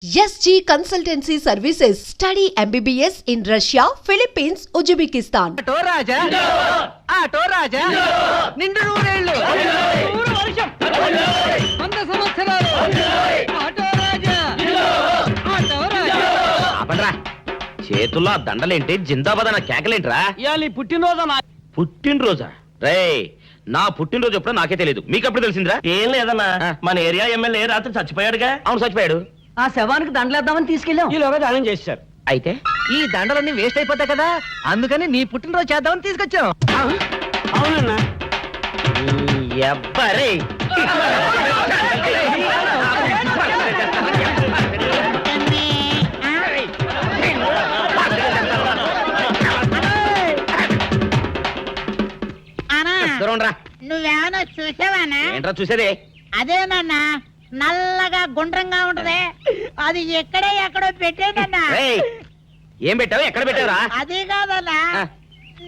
SG Consultancy Services. Study MBBS in Russia, Philippines, Uzbekistan. Auto Raja auto Raja నిండు నూరేళ్ళు నూరు వర్షం 100 సంవత్సరాలు ఆటో రాజా ఆటో రాజా అబ్బరా చేతుల్లో ఆ దండలేంటి జిందాబాద్ అన్న కేకలేంట్రా ఇయాలి పుట్టినరోజు పుట్టినరోజా రేయ్ నా పుట్టినరోజు ఎప్పుడో నాకే తెలియదు మీకు ఎప్పుడు తెలిసిందిరా ఏం లేదన్నా మన ఏరియా ఎమ్మెల్యే రాత్రి చచ్చిపోయాడుగా. అవును చచ్చిపోయాడు. ఆ శవానికి దండలేద్దామని తీసుకెళ్ళాం ఈలోగా దానం చేశారు. అయితే ఈ దండలన్నీ వేస్ట్ అయిపోతాయి కదా అందుకని నీ పుట్టినరోజు చేద్దామని తీసుకొచ్చాం. అవునన్నా ఎవ్వరే నువ్వేమన్నా చూసావానా? ఏంట్రా చూసేదే? అదేనన్నా నల్లగా గుండ్రంగా ఉంటది అది ఎక్కడో పెట్టేనన్నా. రేయ్, ఏం పెట్టావు ఎక్కడ పెట్టావురా? అది కాదన్నా ఆ.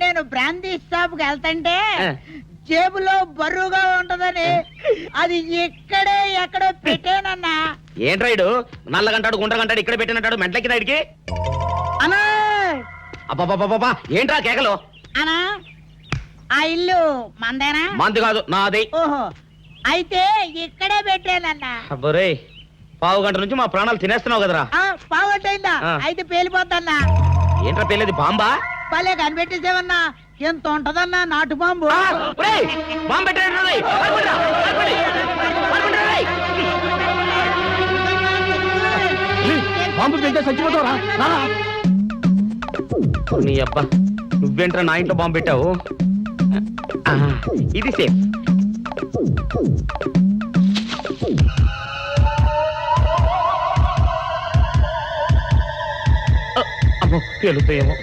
నేను బ్రాందీ షాప్ కి వెళ్తుంటే ఆ. జేబులో బరువుగా ఉంటదని అది ఎక్కడో పెట్టేనన్నా. ఏంట్రా ఇడు నల్లగంటాడు గుండ్రగంటాడు ఇక్కడ పెట్టినట్టాడు మెంట్లకి నాడికి అన్నా అబ్బాబాబాబా ఏంట్రా కేకలు? అన్నా ఆ ఇల్లు మందేనా? మంది కాదు నాది. ఓహో అయితే ఇక్కడే పెట్టానన్నా. అబ్బరే పావు గంట నుంచి మా ప్రాణాలు తినేస్తున్నావు కదరా. పావట్టయిందా? ఆ. అయితే పేలిపోద్దన్నా. ఏంట్రా పెళ్ళేది బాంబా? భలే కనిపెట్టేసేవన్నా ఎంత ఉంటదన్నా నాటు బాంబు. బాంబు పెట్టాడు బాంబు పెడితే చచ్చిపోతావరా? నీ అబ్బా నువ్వేంట్రా నా ఇంట్లో బాంబు పెట్టావు? ఆ, ఇది సేఫ్. అమ్మో పేలుతాయేమో.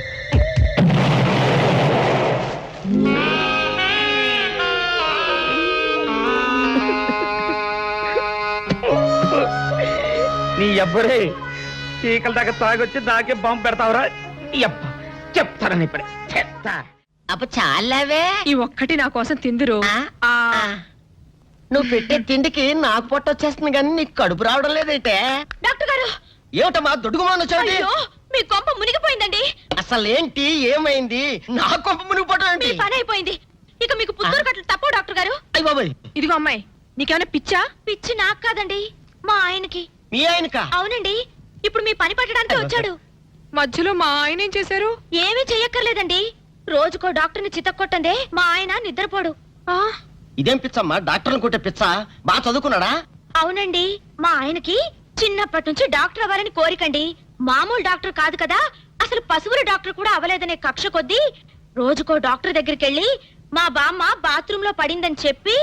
నీ అబ్బరే చీకల దాకా తాగొచ్చి నాకే బాంబు పెడతావురా? అబ్బా చెప్తారని ఇప్పుడే చెప్తా. అప్ప చాలావే ఈ ఒక్కటి నా కోసం తిందురు. నువ్వు పెట్టే తిండికి నాకు పొట్ట వచ్చేస్తుంది కానీ నీకు కడుపు రావడం లేదైతే. డాక్టర్ గారు ఏమిటమ్మా దుడుగుమాను వచ్చాడు? అయ్యో, మీ కొంప మునిగిపోయిందండి. అసలు ఏంటి ఏమైంది? నా కొంప మునిగిపోవడం మీ ఏంటి? పని అయిపోయింది. ఇక మీకు పుత్తూరు కట్టలు తప్పవు డాక్టర్ గారు. అయ్య బాబాయ్, ఇదిగో అమ్మాయి, నీకేమైనా పిచ్చా? పిచ్చి నాకు కాదండి, మా ఆయనకి. మీ ఆయనకా? అవునండి, ఇప్పుడు మీ పని పట్టడానికి వచ్చాడు. మధ్యలో మా ఆయన ఏం చేశారు? ఏమీ చెయ్యక్కర్లేదండి. రోజుకో డాక్టర్ని చితక్కొట్టందే మా ఆయన నిద్రపోడు. ఇదేం పిచ్చమ్మా? డాక్టర్ని కొట్టే పిచ్చ? బాగా చదువుకున్నాడా? అవునండి, మా ఆయనకి చిన్నప్పటి నుంచి డాక్టర్ అవ్వాలని కోరికండి. మామూలు డాక్టర్ కాదు కదా, అసలు పశువుల డాక్టర్ కూడా అవ్వలేదనే కక్ష కొద్దీ రోజుకో డాక్టర్ దగ్గరికి వెళ్ళి మా బామ్మ బాత్రూమ్ లో పడిందని చెప్పి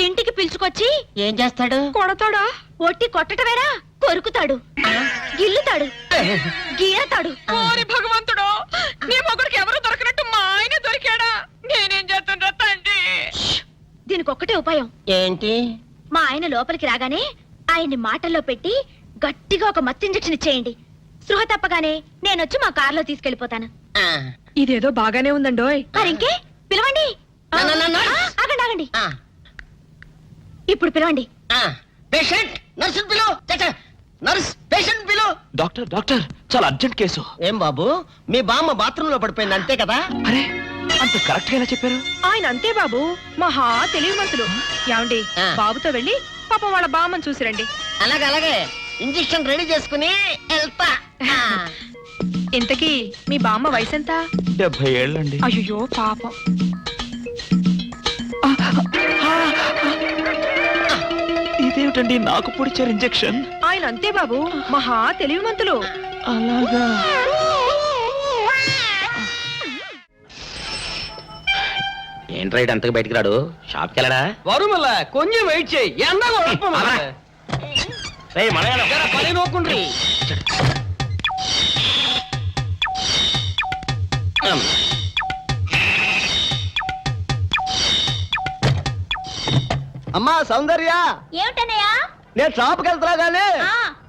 ఇంటికి పిలుచుకొచ్చి ఏం చేస్తాడు? కొడతాడా? ఒట్టి కొట్టటమేనా, కొరుకుతాడు, గిల్లుతాడు, గీరతాడు. ఓరి భగవంతుడు, నీ మొగుడికి ఎవరు దొరకనట్టు మా ఆయన దొరికాడా? నేనేం చేస్తుండ్రా తండ్రి? దీనికి ఒక్కటే ఉపాయం. ఏంటి? మా ఆయన లోపలికి రాగానే ఆయన్ని మాటల్లో పెట్టి గట్టిగా ఒక మత్తు ఇంజెక్షన్ ఇచ్చేయండి. స్పృహ తప్పగానే నేనొచ్చి మా కారులో తీసుకెళ్లిపోతాను. ఆ, ఇదేదో బాగానే ఉందండోయ్. మరింకే పిలవండి. ఆగండి ఆగండి, ఆ, ఇప్పుడు పిలవండి. ఆ. పేషెంట్ నర్సు పిలు. నర్స్ పేషెంట్ పిలు. డాక్టర్ డాక్టర్ చాలా అర్జెంట్ కేసు. ఏం బాబు, మీ బామ్మ బాత్రూమ్ లో పడిపోయింది అంతే కదా? అరే అంత కరెక్ట్ గా ఎలా చెప్పారు? ఆయన అంతే బాబు, మహా తెలివిమంతులు. ఏమండి, ఆ. బాబుతో వెళ్ళి పాపం వాళ్ళ బామ్మని చూసిరండి. అలాగే ఇంజెక్షన్ రెడీ చేసుకుని వెళ్తా. ఆ. ఇంతకీ మీ బామ్మ వయసు ఎంత? 70 ఏళ్ళండి. అయ్యో పాపం. ఇదేమిటండి నాకు పొడిచారు ఇంజెక్షన్? ఆయన అంతే బాబు, మహా తెలివిమంతులు. అలాగా. ఏంట్రా ఇటు అంతకు బయటికి రాడు? షాప్కి వెళ్ళడా? వరుమల్ల కొంచెం వెయిట్ చేయి. ఎండగా అవరా. రేయ్, మలయాళం. పని నోకుండ్రి. అమ్మా సౌందర్య, ఏమిటన్నయ్యా? నేను షాప్కి వెళ్తున్నా గానీ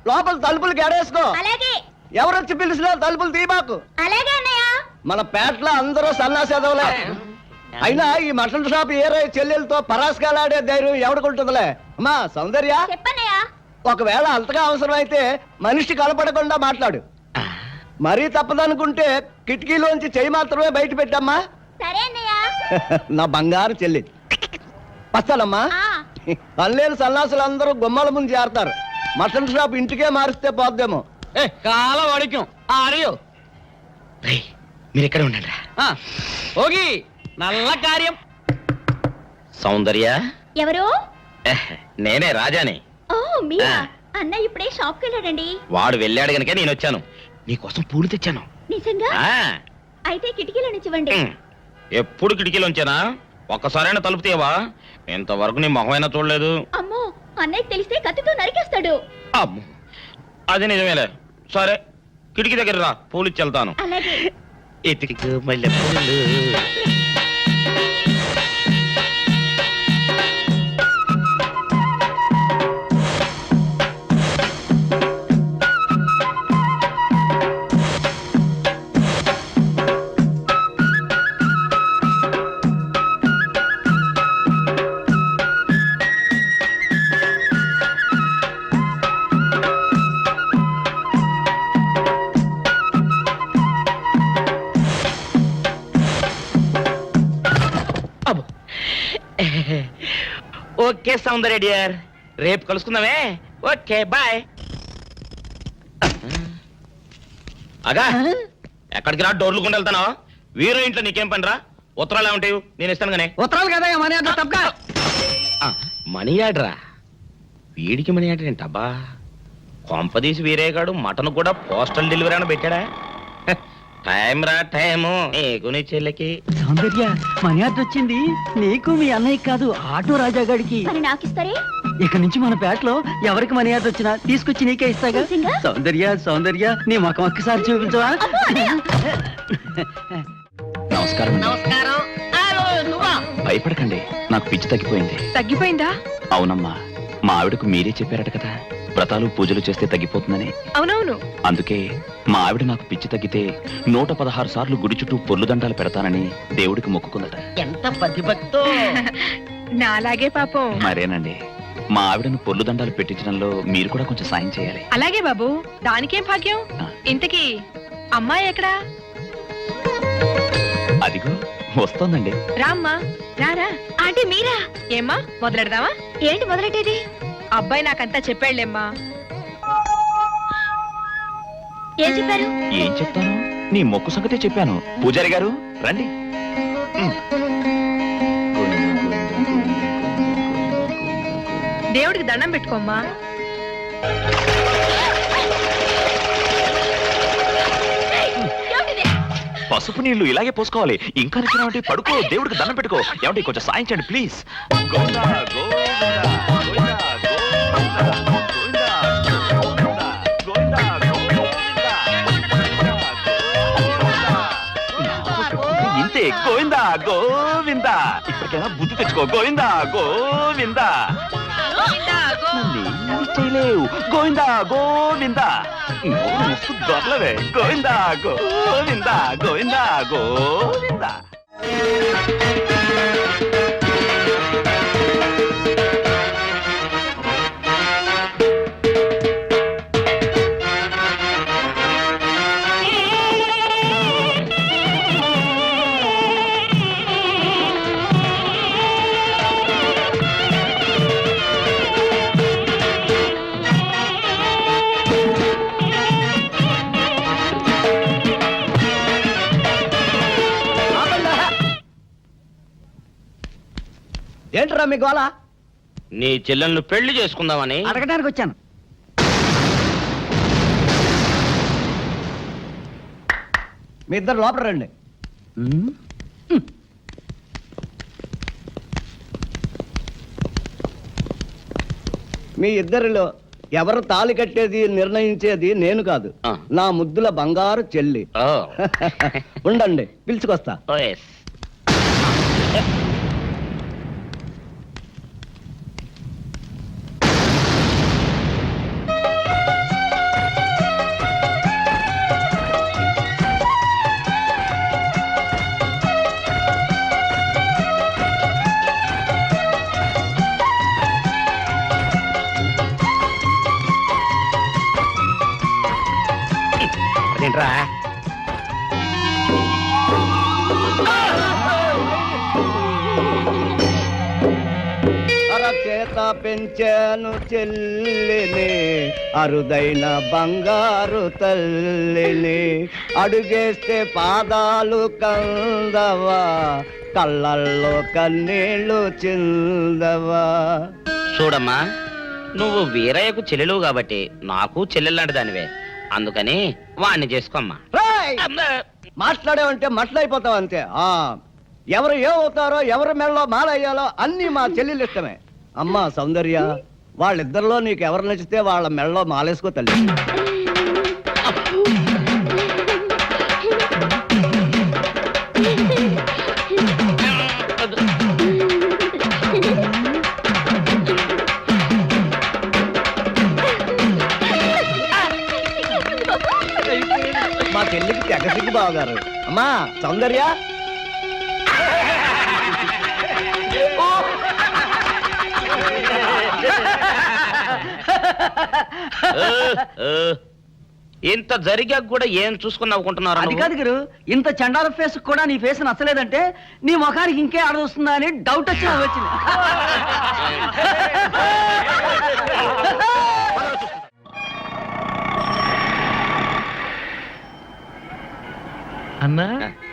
లోపల తలుపులు గడేసుకో. అలాగే ఎవరొచ్చి పిలిచినా తలుపులు తీయబాకు. అలాగే అన్నయ్య. మన పేటలో అందరూ సన్నాసేదవులే. అయినా ఈ మటన్ షాప్ ఏరే చెల్లెలతో పరాస్కాలాడే ధైర్యం ఎవడుకుంటుందిలే. అమ్మా సౌందర్య, చెప్పన్నయ్యా. ఒకవేళ అంతగా అవసరమైతే మనిషి కనపడకుండా మాట్లాడు. మరీ తప్పదనుకుంటే కిటికీలోంచి చెయ్యి మాత్రమే బయట పెట్టమ్మా. సరే అన్నయ్య. నా బంగారు చెల్లి. వస్తానమ్మా. పనిలేని సన్నాసులందరూ గుమ్మల ముందు చేరతారు. మటన్ షాప్ ఇంటికే మారిస్తే పోద్దేమో. కాల వాడిక్యం ఆడియో మీరు ఎక్కడ ఉండండి. ఓగి నల్ల కార్యం. సౌందర్య, ఎవరు? నేనే రాజాని. ఓ మీరా? ఆ. అన్నయ్య ఇప్పుడే షాప్కి వెళ్ళాడండి. వాడు వెళ్ళాడు గనుక నేను వచ్చాను. నీకోసం పూలు తెచ్చాను. నిజంగా? ఆ, అయితే కిటికీలో నుంచి ఇవ్వండి. ఎప్పుడు కిటికీలోంచేనా? ఒక్కసారైనా తలుపు తీయవా? ఇంతవరకు నీ మొహమైనా చూడలేదు. అమ్మో, అన్నయ్య తెలిస్తే కత్తితో నరికేస్తాడు. అమ్మో, అది నిజమేలే. సరే, కిటికీ దగ్గర రా, పూలు ఇచ్చి వెళ్తాను. అలాగే. ఎతికి మల్లె పూలు. ఓకే సౌందర్య డియర్, రేపు కలుసుకుందామే. Okay bye. అగా ఎక్కడికి రా, డోర్లు కొండ వెళ్తానా? వీరు ఇంట్లో నీకేం పని రా? ఉత్తరాలు ఏమంటాయి? నేను ఇస్తాను గానే. ఉత్తరాలు కదా మనీ అంత తప్ప. మనీ ఆర్డరా? వీడికి మనీ ఆర్డర్ ఏంటబ్బా? కొంపదీసి వీరేగాడు మటన్ కూడా పోస్టల్ డెలివరీ అని పెట్టాడా? టైం రా టైము నీకు నీ చెల్లెకి. సౌందర్య, మనీ ఆర్డర్ వచ్చింది. నీకు మీ అన్నయ్య కాదు, ఆటో రాజా గారికి. మరి నాకిస్తారే? ఇక నుంచి మన పేటలో ఎవరికి మనీ ఆర్డర్ వచ్చినా తీసుకొచ్చి నీకే ఇస్తాగా. నిజంగా? సౌందర్య సౌందర్య, నీ ముఖం ఒక్కసారి చూపించవా? నమస్కారం. నమస్కారం. నువ్వా? భయపడకండి, నాకు పిచ్చి తగ్గిపోయింది. తగ్గిపోయిందా? అవునమ్మా, మా ఆవిడకు మీరే చెప్పారట కదా, వ్రతాలు పూజలు చేస్తే తగ్గిపోతుందని. అవునవును. అందుకే మా ఆవిడ నాకు పిచ్చి తగ్గితే 116 సార్లు గుడి చుట్టూ పొర్లు దండాలు పెడతానని దేవుడికి మొక్కుకుందట. ఎంత పతిభక్తో. నాలాగే పాపం. మరేనండి, మా ఆవిడను పొర్లు దండాలు పెట్టించడంలో మీరు కూడా కొంచెం సాయం చేయాలి. అలాగే బాబు, దానికేం భాగ్యం. ఇంతకీ అమ్మాయి ఎక్కడా? అదిగో వస్తోందండి. రామ్మా, రారా. అంటే మీరా? ఏమ్మా, మొదలెడదామా? ఏంటి మొదలెట్టేది? అబ్బాయి నాకంతా చెప్పాడులేమ్మా. ఏం చెప్పారు? ఏం చెప్తాను, నీ మొక్కు సంగతే చెప్పాను. పూజారి గారు రండి. దేవుడికి దండం పెట్టుకోమ్మా. పసుపు నీళ్లు ఇలాగే పోసుకోవాలి. ఇంకా నచ్చినావంటే పడుకో, దేవుడికి దండం పెట్టుకో. ఏమంటే కొంచెం సాయం చేయండి ప్లీజ్. గోవిందా, గోవిందా, గోవిందా, గోవిందా, గోవిందా, గోవిందా, గోవిందా. ఇంతే, గోవిందా గోవిందా. ఇప్పటికైనా బుద్ధి తెచ్చుకో. గోవిందా గోవిందా. నన్నేమీ చేయలేవు. గోవిందా గోవిందా. దొరలవే. గోవిందా గోవిందా, గోవిందా గోవిందా. ఏంట్రా మీ గోళ? నీ చెల్లెలను పెళ్లి చేసుకుందామని. అడగడానికి వచ్చాను. మీ ఇద్దరు లోపల రండి. మీ ఇద్దరిలో ఎవరు తాళి కట్టేది నిర్ణయించేది నేను కాదు, ఆ. నా ముద్దుల బంగారు చెల్లి. ఓ. ఉండండి, పిలుచుకొస్తా. ఓ, yes. అదేంట్రా అరచేత పెంచాను చెల్లిని, అరుదైన బంగారు తల్లిని, అడుగేస్తే పాదాలు కందవా, కళ్ళల్లో కన్నీళ్ళు చిందవా. చూడమ్మా, నువ్వు వీరయ్యకు చెల్లెలు కాబట్టి నాకు చెల్లెల్లాంటి దానివే, అందుకని వాణ్ణి చేసుకోమ్మా. రేయ్! మాట్లాడేవంటే మట్లయిపోతావు అంతే. ఎవరు ఏమవుతారో, ఎవరి మెళ్ళలో మాలయ్యాలో అన్ని మా చెల్లెలు ఇష్టమే. అమ్మా సౌందర్య, వాళ్ళిద్దరిలో నీకు ఎవరు నచ్చితే వాళ్ళ మెళ్ళలో మాలేసుకో తల్లి. మా చెల్లికి తెగ సిగ్గు బావగారు. అమ్మా సౌందర్య, ఇంత జరిగాక కూడా ఏం చూసుకుని నవ్వుకుంటున్నారు? అది కాదు గురు, ఇంత చండాల ఫేస్ కూడా నీ ఫేస్ నచ్చలేదంటే నీ ముఖానికి ఇంకే ఆడదొస్తుందా అని డౌట్ వచ్చి వచ్చింది. అన్నా,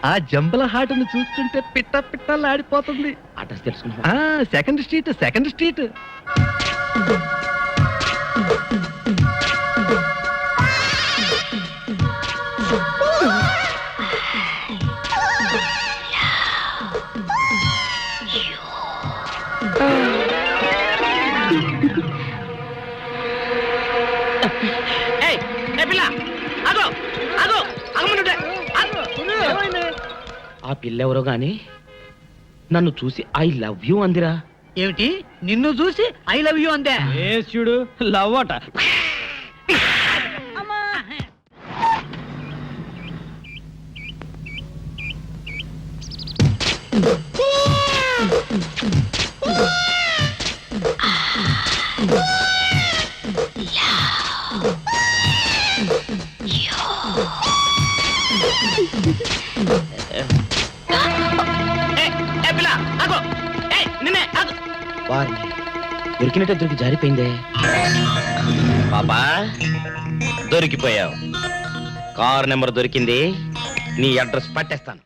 ఆ జంబల హాటను చూస్తుంటే పిట్ట పిట్టలాడిపోతుంది. అడ్రస్ తెలుసుకున్నా? Second street, second street. ఆ పిల్లెవరో గాని నన్ను చూసి ఐ లవ్ యూ అందిరా. ఏమిటి, నిన్ను చూసి ఐ లవ్ యూ అందే? చూడు, లవ్ అట. దొరికినట్టే దొరికి జారిపోయిందే. పాపా దొరికిపోయావు. కారు నెంబర్ దొరికింది, నీ అడ్రస్ పట్టేస్తాను.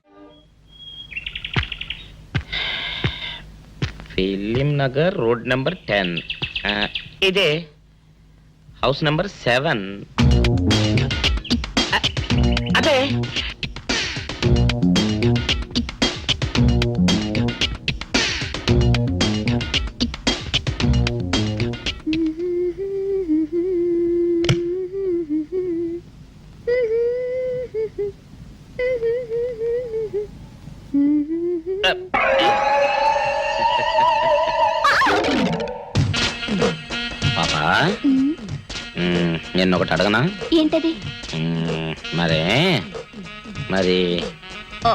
Film Nagar, road number 10. ఇదే హౌస్ నెంబర్ 7. అదే పాపా, నేను ఒకటి అడగనా? ఏంటది? మరి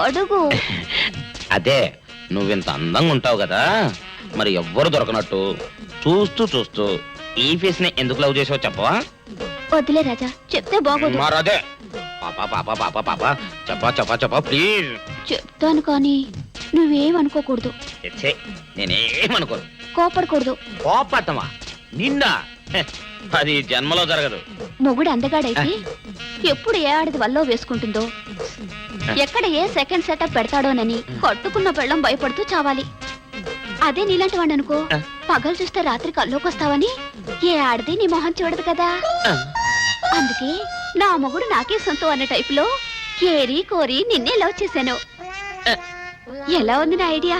అడుగు. అదే, నువ్వింత అందంగా ఉంటావు కదా, మరి ఎవ్వరు దొరకనట్టు చూస్తూ చూస్తూ ఈ ఫేస్ ని ఎందుకు లవ్ చేసావు చెప్పవా? వదిలే రాజా, చెప్తే బాగోదు. మరదే పాపా పాపా పాపా పాపా చెప్పా చెప్పా చెప్పా ప్లీజ్. చెప్తాను కానీ నువ్వేమనుకోకూడదు. నేనేమనుకోను. కోపడకూడదు. కోపడతావా? నిండా అది జన్మలో జరగదు. మొగుడు అందగాడైతే ఎప్పుడు ఏ ఆడది వల్లో వేసుకుంటుందో, ఎక్కడ ఏ సెకండ్ సెటప్ పెడతాడోనని కట్టుకున్న పెళ్ళం భయపడుతూ చావాలి. అదే నీలాంటి వాడు అనుకో, పగలు చూస్తే రాత్రి కల్లోకి వస్తావని ఏ ఆడది నీ మొహం చూడదు కదా. అందుకే నా మొగుడు నాకే సొంతం అనే టైపులో ఏరి కోరి నిన్నే లవ్ చేశాను. ఎలా ఉంది నా ఐడియా?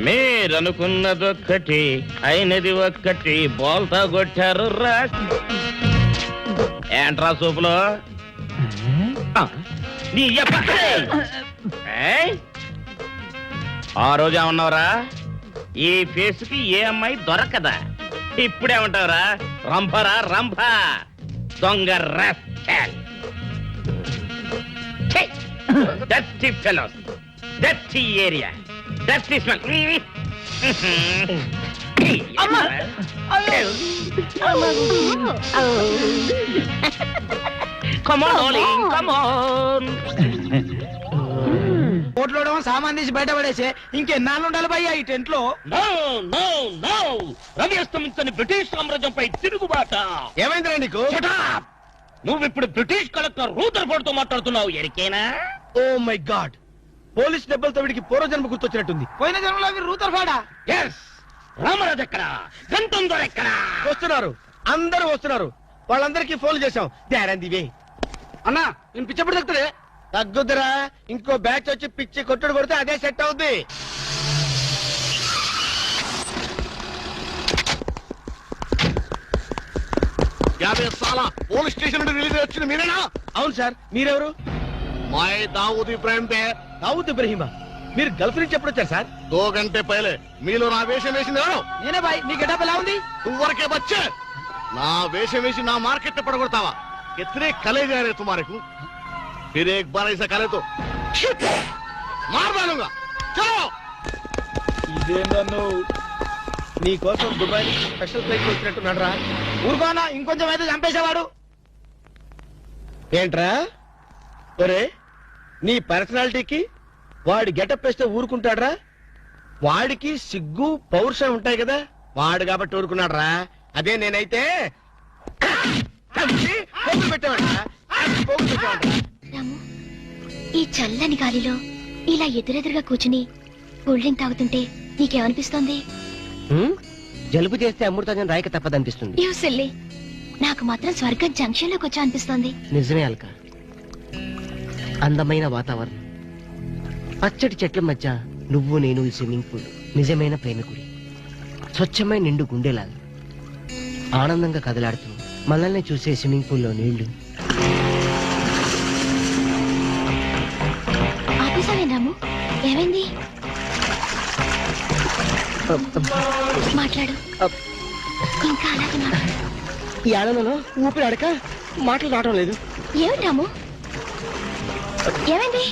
మీరనుకున్నదొక్కటి అయినది ఒక్కటి, బోల్తా కొట్టారు రా. ఏంట్రా సూపులో నీ యప్ప. ఏయ్! ఆ రోజు ఏమన్నావురా? ఈ ఫేస్ కి ఏ అమ్మాయి దొరకదా? ఇప్పుడేమంటావురా? రంభరా రంభ, దొంగ rascal. ఛీ! Dirty fellows. Dirty area dirty smell కోట్లో సామాన్ తీసి బయట పడేసే ఇంకెన్నాళ్ళు ఉండాలి భయ్యా ఈ టెంట్ లో. రవి అస్తమించని బ్రిటిష్ సామ్రాజ్యంపై తిరుగుబాట. ఏమైందిరా నీకు? నువ్వు ఇప్పుడు బ్రిటిష్ కలెక్టర్ రూదర్ఫోర్డ్ తో మాట్లాడుతున్నావు ఎరికేనా? ఓ మై గాడ్, పోలీస్ దెబ్బలతో వీడికి పూర్వజన్మ గుర్తొచ్చినట్టుంది. పోయిన జన్మలో మీరు రూతర్ఫాడా? ఎస్. రామరాజు ఎక్కడా? గంటందోర్ ఎక్కడా? వస్తున్నారు, అందరూ వస్తున్నారు. వాళ్ళందరికీ ఫోన్ చేశాం. దివే అన్నా నేను పిచ్చప్పుడు తగ్గుతుంది. తగ్గుద్దురా, ఇంకో బ్యాచ్ వచ్చి పిచ్చి కొట్టుడు కొడితే అదే సెట్ అవుద్ది. పోలీస్ స్టేషన్ నుండి రిలీజ్ వచ్చిన మీరేనా? అవును సార్, మీరెవరు? मैं दाऊद इब्राहिम पे దావుద్ ఇబ్రహీమా. మీరు గల్ఫ్ నుంచి ఎప్పుడు వచ్చారు సార్? 2 घंटे पहले మీలో నా వేషం వేసింది ఎవరు? నేనే బాయ్, నీ గెటప్ ఎలా ఉంది? నువ్వరకే బచ్చే నా వేషం వేసి నా మార్కెట్ పడగొడతావా? कितने कले जा रहे तुम्हारे को? फिर एक बार ऐसा करे तो मार डालूंगा. चलो. ఇదేందన్ను నీ కోసం దుబాయ్ స్పెషల్ ఫ్లైట్ వచ్చినట్టున్నాడు రా. ఊరుకోనా, ఇంకొంచెం అయితే చంపేసేవాడు. ఏంట్రా ఒరే, నీ పర్సనాలిటీకి వాడి గెటప్ వేస్తే ఊరుకుంటాడ్రా? వాడికి సిగ్గు పౌరుషం ఉంటాయి కదా, వాడు కాబట్టి ఊరుకున్నాడు రా. అదే నేనైతే పెట్టేవాడ్రా. రాము, ఈ చల్లని గాలిలో ఇలా ఎదురెదురుగా కూర్చుని కూల్ డ్రింక్ తాగుతుంటే నీకేమనిపిస్తోంది? జలుబు చేస్తే అమృతాజన్ రాయక తప్పదనిపిస్తుంది. యూ సిల్లీ, నాకు మాత్రం స్వర్గం జంక్షన్ లోకి వచ్చా అనిపిస్తోంది. నిజమే అల్క, అందమైన వాతావరణం, పచ్చటి చెట్ల మధ్య నువ్వు నేను ఈ స్విమ్మింగ్ పూల్ నిజమైన ప్రేమికుడి. స్వచ్ఛమైన నిండు గుండెలాగా ఆనందంగా కదలాడుతూ మనల్ని చూసే స్విమ్మింగ్ పూల్లో నీళ్లు. ఆపేసావేం రాము? ఏమైంది? మాట్లాడు, ఇంకా అలాగే మాట్లాడు. ఈ ఆనందంలో ఊపిరి అడక మాటలు రావడం లేదు. ఏమిటి రాము, ఏమైంది?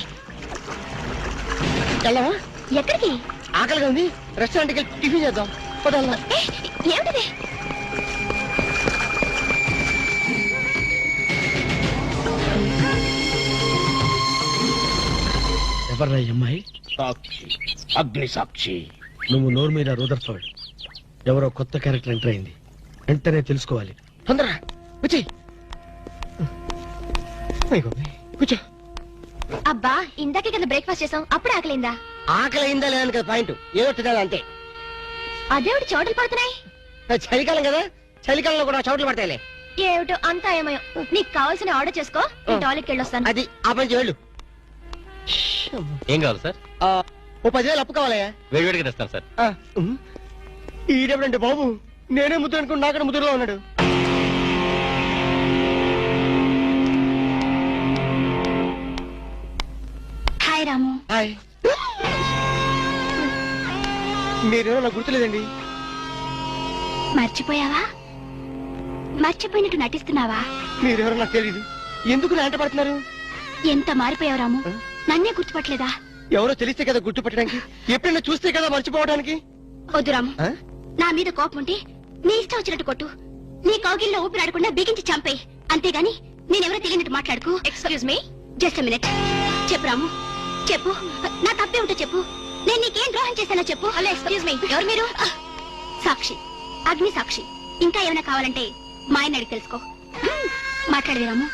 వెళ్ళవా? ఎక్కడికి? ఆకలిగా ఉంది, రెస్టారెంట్కి వెళ్ళి టిఫిన్ చేద్దాం. పదాలన్నా ఏమిటిది? ఎవర్రా ఈ అమ్మాయి? సాక్షి, అగ్ని సాక్షి. నువ్వు నోరు మీద రూదర్ఫోర్డ్, ఎవరో కొత్త క్యారెక్టర్ ఎంటర్ అయింది. వెంటనే తెలుసుకోవాలి. తొందరగా వచ్చి కూర్చో. అబ్బా, ఇందాకే కదా బ్రేక్ఫాస్ట్ చేసాం, అప్పుడు ఆకలిందా? ఆకలి అయిందా లేదని కదా పాయింట్, ఏదో తినాలి అంతే. అదేవిడి చోటలు పడుతున్నాయి. చలికాలం కదా, చలికాలంలో కూడా చోట్లు పడతాయిలే. ఏమిటో అంతా ఏమయో. నీకు కావాల్సిన ఆర్డర్ చేసుకో, నేను టాయిలెట్కి వెళ్ళొస్తాను. అది ఆ పని వెళ్ళు. ఏం కావాలి సార్? ఓ 10,000 అప్పు కావాలయ్యా. వేడివేడిగా తెస్తాను సార్. ఈడెవడంటే బాబు, నేనే ముద్దు అనుకుని నాకడ ముద్దులో ఉన్నాడు. హాయ్ రాము. హాయ్. మీరేమో నాకు గుర్తులేదండి. మర్చిపోయావా? మర్చిపోయినట్టు నటిస్తున్నావా? మీరెవరో నాకు తెలియదు. ఎందుకు నా వెంట పడుతున్నారు? ఎంత మారిపోయావు రాము, నన్నే గుర్తుపట్టలేదా? ఎవరో తెలిస్తే కదా గుర్తుపట్టడానికి, ఎప్పుడైనా చూస్తే కదా మర్చిపోవడానికి. వద్దు రాము, నా మీద కోపం ఉంటే నీ ఇష్టం వచ్చినట్టు కొట్టు, నీ కౌగిల్లో ఊపిరాడకుండా బిగించి చంపేయి. అంతేగాని నేనెవరో తెలియనట్టు మాట్లాడుకు. Excuse me, just minute. చెప్పు రాము, చెప్పు, నా తప్పే ఉంటే చెప్పు. నేను నీకేం ద్రోహం చేశానో చెప్పు. హలో, ఎక్స్క్యూజ్ మీ, ఎవరు మీరు? సాక్షి, అగ్ని సాక్షి. ఇంకా ఏమైనా కావాలంటే మా ఆయన అడిగి తెలుసుకో. మాట్లాడేది రాము,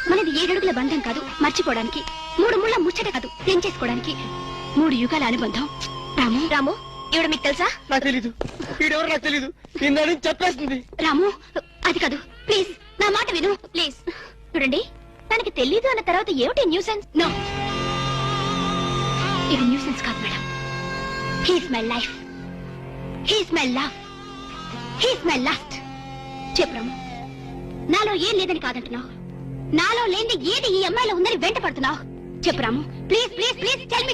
మనది 7 అడుగుల బంధం కాదు మర్చిపోవడానికి, 3 ముళ్ళ ముచ్చట కాదు తెంచేసుకోవడానికి, 3 యుగాల అనుబంధం. రాము, రాము, ఇవిడ మీకు తెలుసా? నాకు తెలీదు. వీడెవరు నాకు తెలీదు. నిన్న చెప్పేస్తుంది. రాము, అది కాదు, ప్లీజ్ నా మాట విను, ప్లీజ్. చూడండి, తనకి తెలీదు అన్న తర్వాత ఏమిటి న్యూసెన్స్? నో, ఇది న్యూసెన్స్ కాదు madam. He's my life, he's my love, he's my last. చెప్పు రాము, నాలో ఏం లేదని కాదంటున్నావు, నాలో లేని ఏది ఈ అమ్మాయిలో ఉందని వెంట పడుతున్నావు. చెప్పు Ramu, please please please, tell me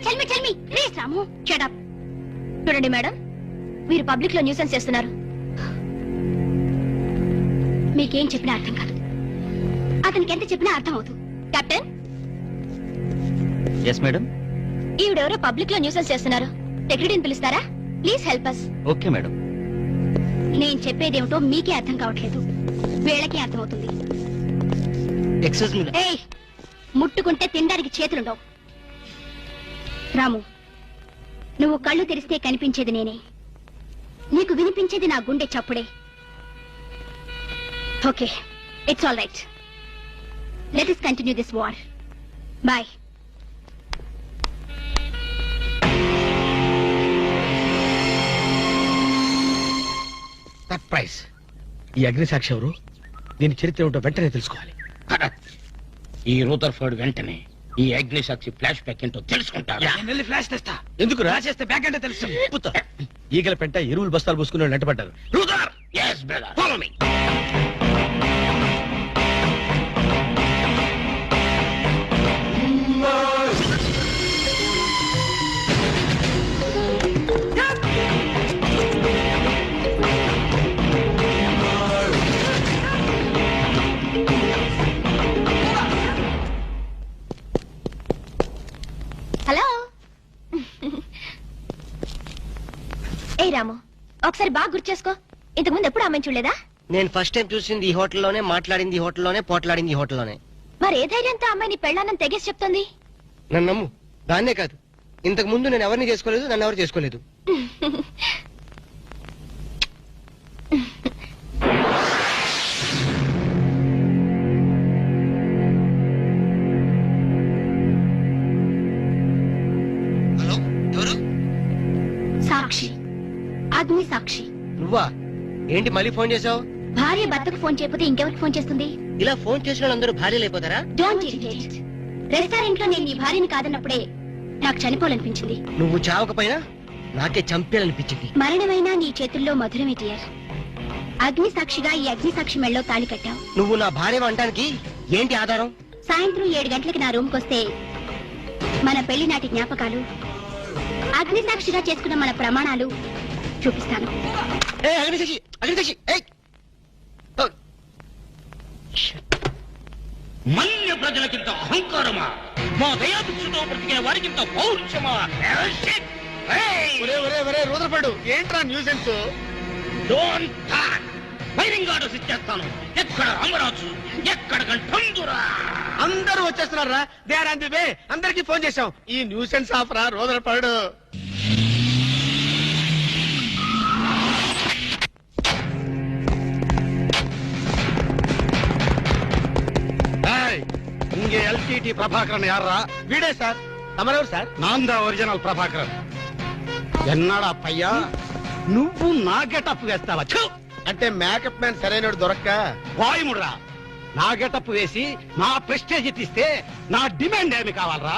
please. Ramu, shut up. చూడండి మేడం, మీరు పబ్లిక్ లో న్యూసెన్స్ చేస్తున్నారు. మీకేం చెప్పినా అర్థం కాదు, అతనికి ఎంత చెప్పినా అర్థం అవుతుంది. కెప్టెన్. Yes madam. ఈవిడెవరో పబ్లిక్ లో న్యూసెన్స్ చేస్తున్నారు. సెక్రటరీని పిలుస్తారా? Please help us. Okay madam. నేను చెప్పేదేమిటో మీకే అర్థం కావట్లేదు, వీళ్ళకి అర్థమవుతుంది. Excuse me. ఏయ్, ముట్టుకుంటే తినడానికి చేతులుండవు. రాము, నువ్వు కళ్ళు తెరిస్తే కనిపించేది నేనే, నీకు వినిపించేది నా గుండె చప్పుడే. Okay, it's all right. Let us continue this war. Bye. Surprise. ఈ అగ్నిసాక్షి ఎవరు? దీని చరిత్ర ఏమిటో వెంటనే తెలుసుకోవాలి. ఈ రూదర్ఫర్డ్ వెంటనే ఈ అగ్నిసాక్షి ఫ్లాష్ బ్యాక్ ఏంటో తెలుసుకుంటారా? ఫ్లాష్ తెస్తా. ఎందుకు రాసేస్తే బ్యాక్ అంటే తెలుసు. ఈగల పెంట ఎరువులు బస్తాలు పోసుకుని నెట్టబడ్డారు. రూదర్, yes brother, follow me. Hello. ఏ రాము, ఒకసారి బాగా గుర్తు చేసుకో. ఇంతకు ముందు ఎప్పుడు అమ్మాయిని చూడలేదా? నేను ఫస్ట్ టైం చూసింది ఈ హోటల్లోనే, మాట్లాడింది ఈ హోటల్లోనే, పోట్లాడింది ఈ హోటల్లోనే. మరి ఏ ధైర్యంతో అమ్మాయిని పెళ్ళానని తెగేసి చెప్తుంది? నన్ను నమ్ము. దాన్నే కాదు, ఇంతకు ముందు నేను ఎవరిని చేసుకోలేదు, నన్ను ఎవరు చేసుకోలేదు. హలో, ఎవరు? సాక్షి, అగ్ని సాక్షి. నువ్వా? ఏంటి మళ్ళీ ఫోన్ చేసావు? భార్య భర్తకు ఫోన్ చేయకపోతే ఇంకెవరికి ఫోన్ చేస్తుంది? ఇలా ఫోన్ చేసిన వాళ్ళందరూ భార్యలు అయిపోతారా? Don't irritate. రెస్టారెంట్ లో నేను నీ భార్యని కాదన్నప్పుడే నాకు చనిపోవాలనిపించింది. నువ్వు చావకపోయినా నాకే చంపేయాలనిపించింది. మరణమైనా నీ చేతుల్లో మధురమే డియర్. అగ్ని సాక్షిగా ఈ అగ్ని సాక్షి మెళ్ళలో తాళి కట్టావు. నువ్వు నా భార్య అనడానికి ఏంటి ఆధారం? సాయంత్రం 7 గంటలకి నా రూమ్ కొస్తే మన పెళ్లి నాటి జ్ఞాపకాలు, అగ్ని సాక్షిగా చేసుకున్న మన ప్రమాణాలు చూపిస్తాను. మన్య ప్రజలకింత అహంకారమా? మా దయాభిక్షతో బ్రతికే వారికింత పౌరుషమా? రూదర్ఫర్డ్, ఏంట్రా nuisance? Don't talk. Firing orders ఇచ్చేస్తాను. ఎక్కడ రామరాజు, ఎక్కడ గంటందురా? అందరూ వచ్చేస్తున్నారా? They are on the way. అందరికి ఫోన్ చేశాం. ఈ న్యూసెన్స్ ఆఫరా రూదర్ఫర్డ్? இங்கே எல்டிடி பிரபாகரன் யாரா? వీడే సార్. తమరెవరు సార్? நான் தான் ఒరిజినల్ ప్రభాకరన్. ఎన్నాడా పయ్యా, నువ్వు నా గెటప్ వేస్తావా? అంటే మేకప్ మ్యాన్ సరైనడు దొరక్క వాయుముడ్రా. నా గెటప్ వేసి నా ప్రెస్టేజ్ తీస్తే నా డిమాండ్ ఏమి కావాలరా?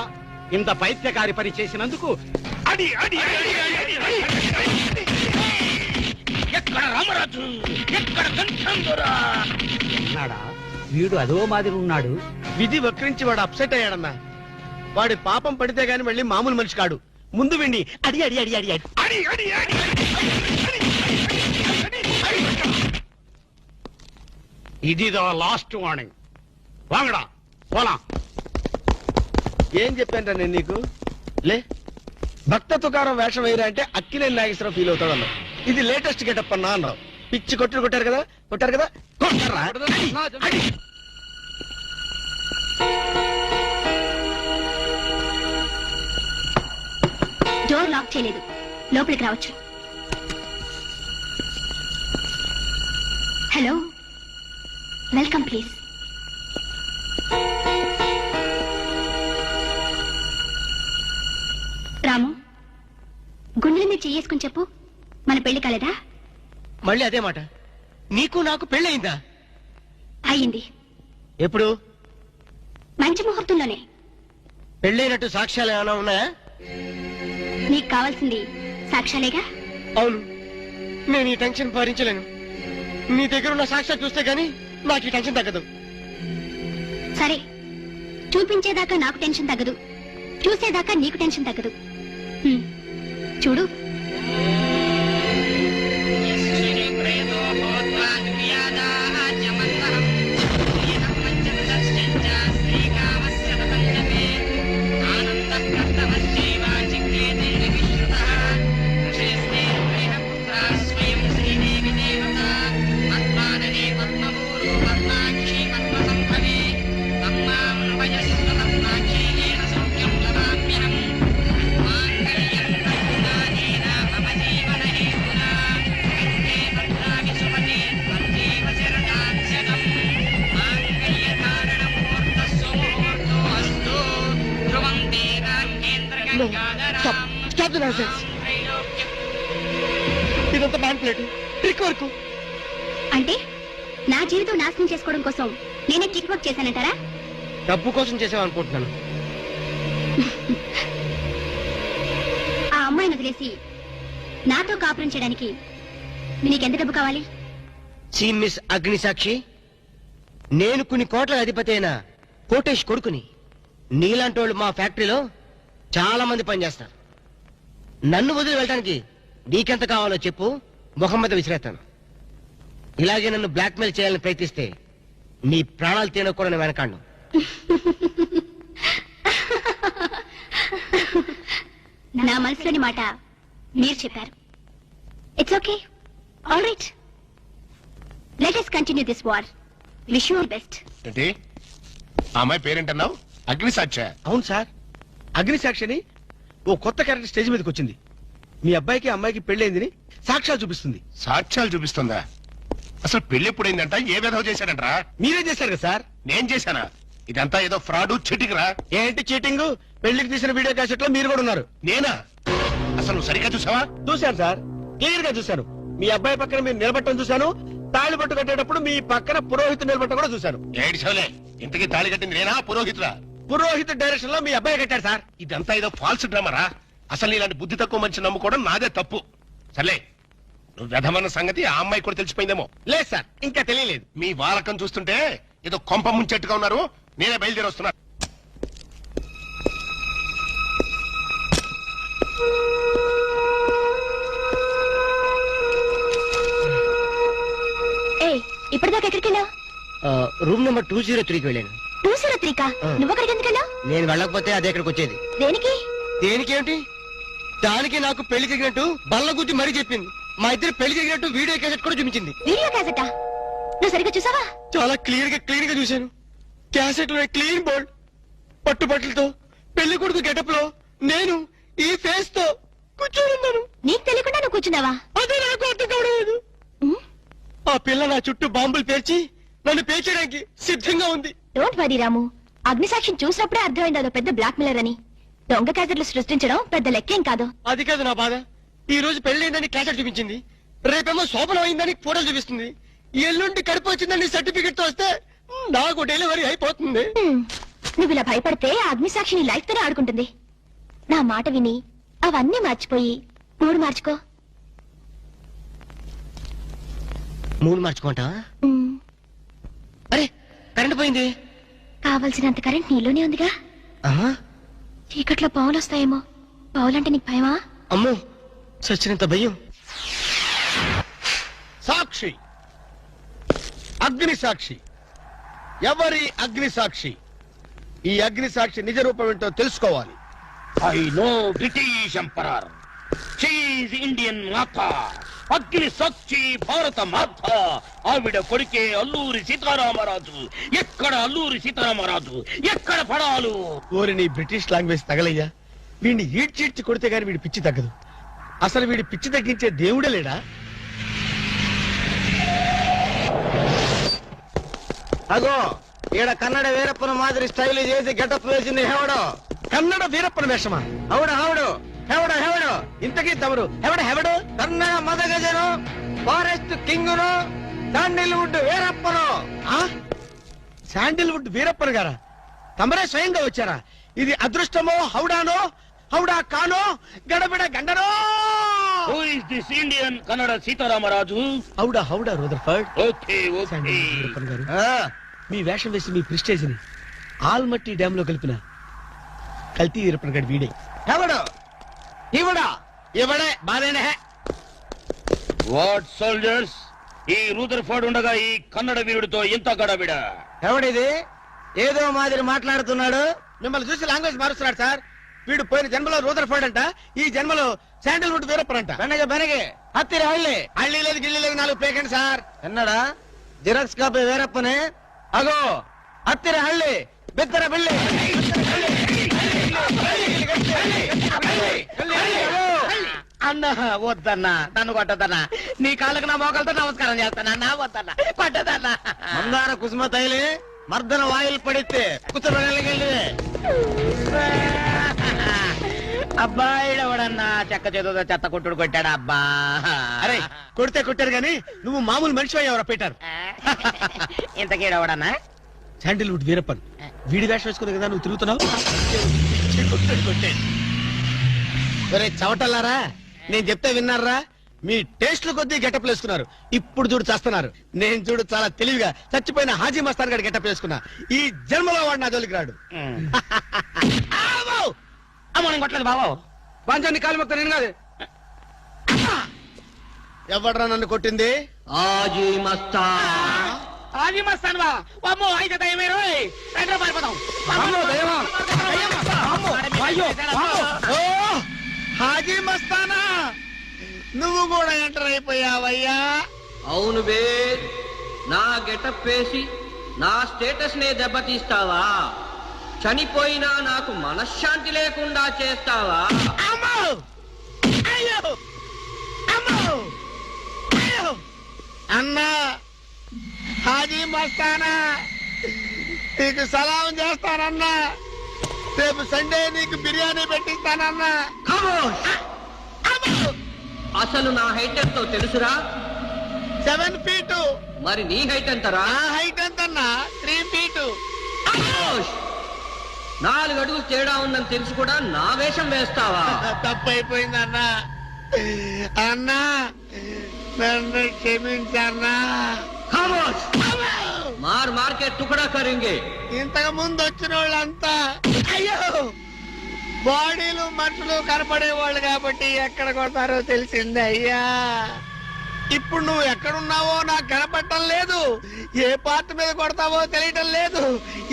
ఇంత పైత్యకారి పని చేసినందుకు అడి అడి అడి అడి అడి అడి. ఎక్కడ రామరాజు, ఎక్కడ గంటందురా? ఉన్నాడా? వీడు అదో మాదిరి ఉన్నాడు. విధి వక్రించి వాడు అప్సెట్ అయ్యాడన్నా. వాడి పాపం పడితే గాని మళ్ళీ మామూలు మనిషి కాడు. ముందు విండి అడి అడి అడి అడి అడి అడి అడి అడి ఇదిదో లాస్ట్ వార్నింగ్. వాంగడా పోలా. ఏం చెప్పాను నేను నీకు? లే, భక్త తుకారం వేషం వేయరా అంటే అక్కినేని నాగేశ్వరరావు ఫీల్ అవుతాడు అన్నావు. ఇది లేటెస్ట్ గెటప్ అన్నా అన్నావు. పిచ్చి కొట్టారు కదా, కొట్టారు కదా, కొట్టారా? అడి. డోర్ లాక్ చేయలేదు, లోపలికి రావచ్చు. Hello, welcome please. రాము, గుండెల మీద చెయ్యేసుకుని చెప్పు, మన పెళ్లి కాలేదా? మళ్ళీ అదే మాట. నీకు నాకు పెళ్ళయిందా? అయ్యింది. ఎప్పుడు? మంచి ముహూర్తంలోనే. పెళ్ళైనట్టు సాక్ష్యాలు ఏమైనా ఉన్నాయా? నీకు కావాల్సింది సాక్ష్యాలేగా? అవును. నేను ఈ టెన్షన్ భరించలేను. నీ దగ్గర ఉన్న సాక్ష్యాలు చూస్తే గానీ నాకు ఈ టెన్షన్ తగ్గదు. సరే, చూపించేదాకా నాకు టెన్షన్ తగ్గదు, చూసేదాకా నీకు టెన్షన్ తగ్గదు. చూడు. ఆనంద స్టాప్ ది నాన్సెన్స్. ఇదంతా మ్యాన్ ప్లేట్ ట్రిక్ వర్క్. అంటే నా జీవితం నాశనం చేసుకోవడం కోసం నేనే ట్రిక్ వర్క్ చేశానంటారా? డబ్బు కోసం చేసామనుకుంటున్నాను. ఆ అమ్మాయిని వదిలేసి నాతో కాపురం చేయడానికి నీకెంత డబ్బు కావాలి? మిస్ అగ్నిసాక్షి, నేను కొన్ని కోట్ల అధిపతి అయిన కోటేష్ కొడుకుని. నీలాంటి వాళ్ళు మా ఫ్యాక్టరీలో చాలా మంది పనిచేస్తారు. నన్ను వదిలి వెళ్ళడానికి నీకెంత కావాలో చెప్పు, ముఖం మీద విసిరేస్తాను. ఇలాగే నన్ను బ్లాక్మెయిల్ చేయాలని ప్రయత్నిస్తే నీ ప్రాణాలు తీయడం కూడా నేను వెనకాడను. నా మనసులోని మాట మీరు చెప్పారు. It's okay, all right, let us continue this war. Wish you all best. ఏంటి ఆ అమ్మాయి పేరేంటన్నావు? అగ్నిసాక్ష? అవును సార్, అగ్నిసాక్షిని ఓ కొత్త క్యారెక్టర్ స్టేజ్ మీదకి వచ్చింది. మీ అబ్బాయికి అమ్మాయికి పెళ్ళైందని సాక్ష్యాలు చూపిస్తుంది. సాక్ష్యాలు చూపిస్తుందా? అసలు పెళ్లి ఎప్పుడైందంట? ఏ విధవ చేశాడంటరా? మీరే చేశారు కదా సార్? నేను చేశానా? ఇదంతా ఏదో ఫ్రాడ్ చీటింగ్ రా. ఏంటి చీటింగ్? పెళ్లికి తీసిన వీడియో క్యాసెట్ లో మీరు కూడా ఉన్నారు. నేనా? అసలు నువ్వు సరిగ్గా చూసావా? చూశాను సార్, క్లియర్ గా చూశాను. మీ అబ్బాయి పక్కన మీరు నిలబట్టడం చూశాను. తాళి పట్టు కట్టేటప్పుడు మీ పక్కన పురోహితుడు నిలబట్టడం కూడా చూశాను. ఏడిసోలే, ఇంతకీ తాళి కట్టింది నేనా పురోహితుడా? పురోహిత డైరెక్షన్ లో మీ అబ్బాయి కట్టారు సార్. ఇదంతా ఏదో ఫాల్స్ డ్రామారా. అసలు ఇలాంటి బుద్ధి తక్కువ మంచి నమ్ముకోవడం నాదే తప్పు. సర్లే, నువ్వు వ్యధమన్న సంగతి ఆ అమ్మాయి కూడా తెలిసిపోయిందేమో. లేదు సార్, ఇంకా తెలియలేదు. మీ వాలకం చూస్తుంటే ఏదో కొంప ముంచెట్టుగా ఉన్నారు. నేనే బయలుదేరి వస్తున్నా. ఇప్పటిదాకా ఎక్కడికి వెళ్ళావు? రూమ్ నెంబర్ 203కి వెళ్ళాను. 203కా? నువ్వు అక్కడికి ఎందుకు వెళ్ళావు? నేను వెళ్ళకపోతే అదే ఇక్కడికి వచ్చేది. దేనికి? దేనికేమిటి? దానికి నాకు పెళ్లి జరిగినట్టు బల్ల గుద్ది మరీ చెప్పింది. మా ఇద్దరు పెళ్లి జరిగినట్టు వీడియో క్యాసెట్ కూడా చూపించింది. వీడియో క్యాసెటా? నువ్వు సరిగ్గా చూసావా? చాలా క్లియర్ గా చూశాను. క్యాసెట్ లో క్లీన్ బోల్డ్ పట్టుబట్టలతో పెళ్లి కొడుకు గెటప్ లో నేను ఈ ఫేస్ తో కూర్చొని ఉన్నాను. నీకు తెలియకుండా నువ్వు కూర్చున్నావా? అదే నాకు అర్థం కావడం. ఆ పిల్ల నా చుట్టూ బాంబులు పేర్చి నన్ను పేర్చడానికి సిద్ధంగా ఉంది. డోంట్ వరీ రాము, అగ్నిసాక్షిని చూసినప్పుడే అర్థమైంది అదో పెద్ద బ్లాక్ మెయిలర్ అని. దొంగ క్యాసెట్లు సృష్టించడం పెద్ద లెక్కేం కాదు. అది కాదు నా బాధ. ఈ రోజు పెళ్లైందని క్యాసెట్ చూపించింది, రేపేమో శోభనం అయిందని ఫోటోలు చూపిస్తుంది, ఎల్లుండి కడుపు వచ్చిందని సర్టిఫికెట్ తో వస్తే నాకు డెలివరీ అయిపోతుంది. నువ్వు ఇలా భయపడితే ఆ అగ్నిసాక్షిని లైఫ్ తోనే ఆడుకుంటుంది. నా మాట విని అవన్నీ మర్చిపోయి మూడు మార్చుకో. మూడు మార్చుకుంటావా? అరే కరెంట్ పోయింది. కావలసినంత కరెంట్ నీలోనే ఉందిగా. చీకట్లో పావులు వస్తాయేమో. పావులంటే నీకు భయమా? అమ్మో, సచ్చినంత భయం. సాక్షి, అగ్ని సాక్షి. ఎవరి అగ్ని సాక్షి? ఈ అగ్ని సాక్షి నిజ రూపం ఏంటో తెలుసుకోవాలి. ఐ నో బ్రిటిష్ ఎంపరర్, షీఈ్ ఇండియన్ మాత, అగ్ని సాక్షి భారత మాత. ఆవిడ కొడుకే అల్లూరి సీతారామరాజు. ఎక్కడ అల్లూరి సీతారామరాజు, ఎక్కడ పడాలు? ఓరి నీ బ్రిటిష్ లాంగ్వేజ్ తగలయ్యా. వీడిని ఈడ్చిడ్చి కొడితే గాని వీడి పిచ్చి తగ్గదు. అసలు వీడి పిచ్చి తగ్గించే దేవుడే లేడా? అగో ఈడ కన్నడ వీరప్పన మాదిరి స్టైల్ చేసి గెటప్ వేసింది హెవడో. కన్నడ వీరప్పన వేషమా? హౌడు హౌడు హెవడో హెవడో. ఇంతకీ తమరు హెవడు? కన్నడ మదగజను, ఫారెస్ట్ కింగును, శాండిల్వుడ్ వీరప్పను. శాండిల్వుడ్ వీరప్పన్ గారా? తమరే స్వయంగా వచ్చారా? ఇది అదృష్టమో హౌడానో, హౌడా కానో, గడబిడ గండనో? Who is this Indian Kannada Sitaramaraju? హౌడా Rutherford. Okay okay. Sandalwood Veerappan garu, మీ వేషం వేసి మీ ప్రిస్టేజ్ ని ఆల్మట్టి డ్యామ్ లో కలిపిన కల్తీ వీరప్పన్ గారి వీడే. హెవడో ఇవడా ఇవడే బాధేనే. వాట్ సోల్జర్స్, ఈ రూదర్ఫర్డ్ ఉండగా ఈ కన్నడ వీరుడితో ఎంత గడబిడ? ఎవడిది ఏదో మాదిరి మాట్లాడుతున్నాడు? మిమ్మల్ని చూసి లాంగ్వేజ్ మారుస్తున్నాడు సార్. వీడు పోయిన జన్మలో రూదర్ఫర్డ్ అంట, ఈ జన్మలో శాండిల్వుడ్ వీరప్పన్ అంట. బెనగే హత్తిరి హళ్ళి. హళ్ళీ లేదు గిల్లి లేదు, 4 ప్లేకండి సార్. ఎన్నడా జిరాక్స్ కాపీ వీరప్పనే. అగో హత్తిరి హళ్ళి, బిత్తర బిల్లి. అన్నా వద్దన్నా, నన్ను కొట్టదన్నా. నీ కాళ్ళకు నా మోకాలతో నమస్కారం చేస్తానా? నా వద్దన్నా, కొట్టదన్నా. మందార కుసుమ తైలి మర్దన వాయులు పడితే కుతురగలిగి అబ్బాయిడు ఎవడన్నా చెక్క చేతుతో చెత్త కొట్టుడు కొట్టాడు అబ్బా. అరే కొడితే కొట్టారు గాని నువ్వు మామూలు మనిషి ఎవరా పెట్టారు. ఇంతకీడవడన్నా శాండిల్వుడ్ వీరప్పన్ వీడి వేషం వేసుకునే కదా నువ్వు తిరుగుతున్నావు. ఒరే చవటల్లారా, నేను చెప్తే విన్నారా? మీ టేస్ట్ల కొద్దీ గెటప్ వేసుకున్నారు. ఇప్పుడు చూడు చేస్తున్నారు. నేను చూడు చాలా తెలివిగా చచ్చిపోయిన హాజీ మస్తాన్ గారి గెటప్ వేసుకున్నా. ఈ జన్మలో వాడు నా జోలికి రాడు. అమ్మో నేను కొట్టలేదు బాబు. పంచాన్ని కాలు మొక్క నేను కాదు. ఎవడ్రా నన్ను కొట్టింది? ఆజీ మస్తాన్. హాజీ మస్తాన్ బా. అమ్మో అయితే దయమే రోయ్. రండి రా పారిపోదాం. ఓ హాజీ మస్తానా, నువ్వు కూడా ఎంటర్ అయిపోయావయ్యా. అవును బే, నా గెటప్ వేసి నా స్టేటస్ నే దెబ్బతీస్తావా? చనిపోయినా నాకు మనశ్శాంతి లేకుండా చేస్తావా? అమ్మో అయ్యో అమ్మో అయ్యో అన్నా, హాజీ మస్తానా నీకు సలాం చేస్తానన్నా. రేపు సండే నీకు బిర్యానీ పెట్టిస్తానన్నా. అసలు నా హైట్ ఎంతో తెలుసురా? 7 feet. మరి నీ హైట్ ఎంతరా? నా హైట్ ఎంతన్నా? 3 feet. 4 అడుగులు తేడా ఉందని తెలిసి కూడా నా వేషం వేస్తావా? తప్పైపోయిందన్నా. అన్నా నన్ను క్షమించన్నా. మార్ మార్కెట్ టుకడా కరింగే. ఇంతకు ముందు వచ్చిన వాళ్ళంతా అయ్యో బాడీలు మనుషులు కనపడే వాళ్ళు కాబట్టి ఎక్కడ కొడతారో తెలిసింది అయ్యా. ఇప్పుడు నువ్వు ఎక్కడున్నావో నాకు కనపడటం లేదు. ఏ పార్ట్ మీద కొడతావో తెలియటం లేదు.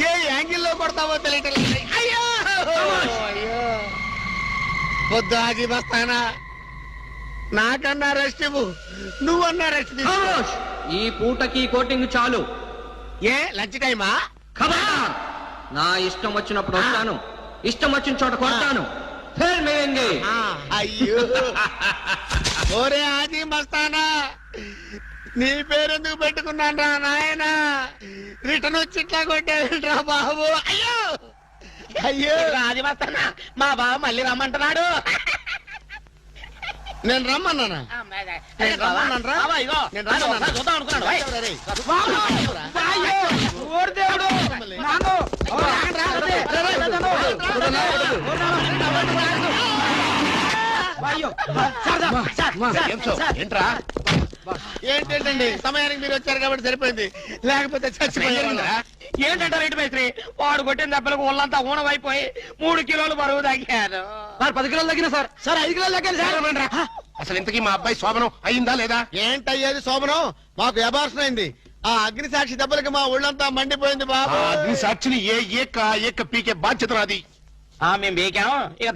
ఏ యాంగిల్లో కొడతావో తెలియటం లేదు. అయ్యో అయ్యో వద్దు హాజీ మస్తానా, నాకన్నా రెస్ట్ ఇవ్వు. నువ్వన్నా రెస్ట్ తీసుకో. ఈ పూటకి కోటింగ్ చాలు. ఏ లంచ్ టైమా? ఖబర్దార్! నా ఇష్టం వచ్చినప్పుడు వస్తాను, ఇష్టం వచ్చిన చోట కొడతాను. ఫిర్ మిలేంగే. అయ్యో ఓరే హాజీ మస్తానా, నీ పేరెందుకు పెట్టుకున్నాను రా నాయనా? రిటర్న్ వచ్చి ఇట్లా కొట్టేరా బాబు. అయ్యో అయ్యో హాజీ మస్తానా, మా బావ మళ్ళీ రమ్మంటున్నాడు. నేను రమ్మన్నానా? నేను రమ్మన్నాను రా. నేను రమ్మన్నానా? చూద్దాం అనుకున్నాడు. ఏంటండి సమయానికి మీరు వచ్చారు కాబట్టి సరిపోయింది, లేకపోతే చచ్చిపోయారు. ఏంటంటే రైతు మేస్త్రి వాడు కొట్టిన దెబ్బలకు ఒళ్ళంతా ఊనమైపోయి 3 కిలోలు బరువు తగ్గాను. 10 కిలోలు తగ్గిన సార్. 5 కిలోలు తగ్గాను సార్. అసలు ఇంతకీ మా అబ్బాయి శోభనం అయిందా లేదా? ఏంటయ్యేది శోభనం? మాకు అబార్షన్ అయింది. ఆ అగ్ని సాక్షి దెబ్బలకి మా ఒళ్ళంతా మండిపోయింది బాబు. అగ్ని సాక్షిని ఏ ఏక పీకే బాధ్యత నాది. మేము బీకాం ఇక